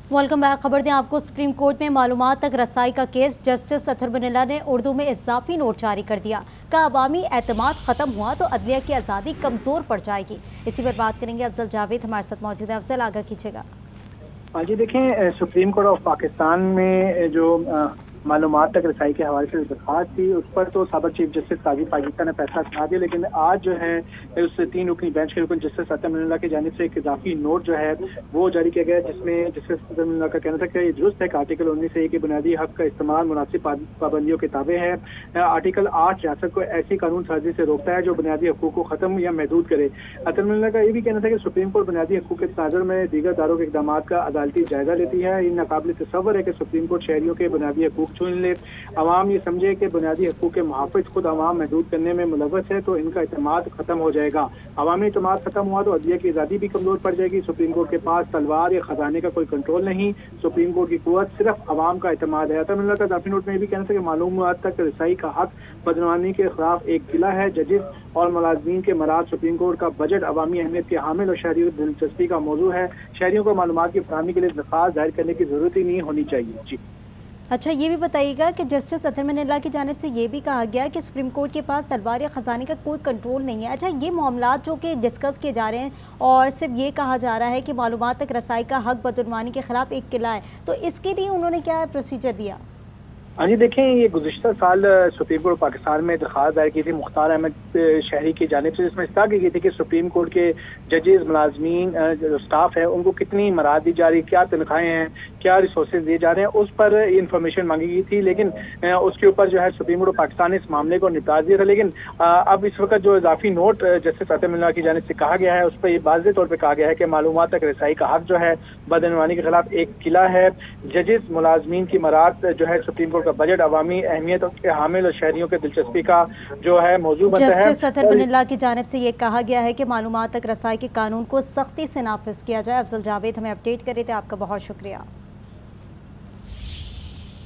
Welcome back. खबर दें आपको, सुप्रीम कोर्ट में मालूमात तक रसाई का केस। जस्टिस अतहर बुनिल्ला ने उर्दू में इजाफी नोट जारी कर दिया। का अवामी एतमाद खत्म हुआ तो अदलिया की आज़ादी कमज़ोर पड़ जाएगी। इसी पर बात करेंगे। अफजल जावेद हमारे साथ मौजूद है। अफजल, आगाह कीजिएगा। हाँ जी, देखें, सुप्रीम कोर्ट ऑफ पाकिस्तान में जो मालूमात तक रसाई के हवाले से दरखास्त थी, उस पर तो साबिक चीफ जस्टिस काजी पाकिस्तान ने फैसला सुना दिया, लेकिन आज जो है उस 3 रुकनी बेंच के रुकन जस्टिस अतहर बुनिल्ला की जानिब से एक इजाफी नोट जो है वो जारी किया गया, जिसमें जस्टिस अतहर बुनिल्ला का कहना था कि ये दुरुस्त है कि आर्टिकल 19A के बुनियादी हक का इस्तेमाल मुनासिब पाबंदियों के ताबे है। आर्टिकल 8 रियासत को ऐसी कानून साजी से रोकता है जो बुनियादी हकूक को खत्म या महदूद करे। अतहर बुनिल्ला का ये भी कहना था कि सुप्रीम कोर्ट बुनियादी हकूक के तनाजुर में दीगर दारों के इकदाम का अदालती जायजा लेती है। ये नाकाबिल तसव्वुर है कि सुप्रीम कोर्ट शहरियों के बुनियादी हकूक छीन ले। अवाम ये समझे कि बुनियादी हकूक के मुहाफ़िज़ खुद अवाम महदूद करने में मुलव्वस है तो इनका एतमाद खत्म हो जाएगा। अवामी एतमाद खत्म हुआ तो अदलिया की आज़ादी भी कमज़ोर पड़ जाएगी। सुप्रीम कोर्ट के पास तलवार या खजाने का कोई कंट्रोल नहीं, सुप्रीम कोर्ट की कुव्वत सिर्फ अवाम का एतमाद है। अतहर बुनिल्ला का इजाफी नोट में ये भी कहना था कि मालूमात तक रसाई का हक बदनवानी के खिलाफ एक किला है। जजेस और मुलाजमीन के मराद सुप्रीम कोर्ट का बजट अवामी अहमियत के हामिल और शहरियों की दिलचस्पी का मौजू है। शहरियों को मालूमात की फराहमी के लिए दरख्वास्त दायर करने की जरूरत ही नहीं होनी चाहिए। जी अच्छा, ये भी बताइएगा कि जस्टिस अतहर बुनिल्ला की जानिब से ये भी कहा गया कि सुप्रीम कोर्ट के पास तलवार या खजाने का कोई कंट्रोल नहीं है। अच्छा, ये मामलात जो कि डिस्कस किए जा रहे हैं और सिर्फ ये कहा जा रहा है कि मालूमात तक रसाई का हक बदनवानी के खिलाफ एक किला है, तो इसके लिए उन्होंने क्या प्रोसीजर दिया? हाँ जी, देखें, ये गुज़िश्ता साल सुप्रीम कोर्ट पाकिस्तान में दरख्वास्त दायर की थी मुख्तार अहमद शहरी की जानिब से, जिसमें इस्तेमाल की गई थी कि सुप्रीम कोर्ट के जजेस, मुलाजमीन, जो स्टाफ है, उनको कितनी मराद दी जा रही, क्या तनख्वाहें हैं, क्या रिसोर्सेज दिए जा रहे हैं, उस पर इंफॉर्मेशन मांगी गई थी। लेकिन उसके ऊपर जो है सुप्रीम कोर्ट पाकिस्तान ने इस मामले को निपटा दिया था। लेकिन अब इस वक्त जो इजाफी नोट जस्टिस अतहर बुनिल्ला की जानिब से कहा गया है, उस पर वाज़ेह तौर पर कहा गया है कि मालूमात तक रसाई का हक जो है बदनवानी के खिलाफ एक किला है। जजेस, मुलाजमीन की मराद जो है सुप्रीम कोर्ट का बजट अवामी अहमियत के हामिल और शहरियों के दिलचस्पी का जो है मौजू बनता है। जस्टिस अतहर बुनिल्ला की जानिब से ये कहा गया है कि मालूमात तक रसाई के कानून को सख्ती से नाफिज किया जाए। अफजल जावेद हमें अपडेट कर रहे थे, आपका बहुत शुक्रिया।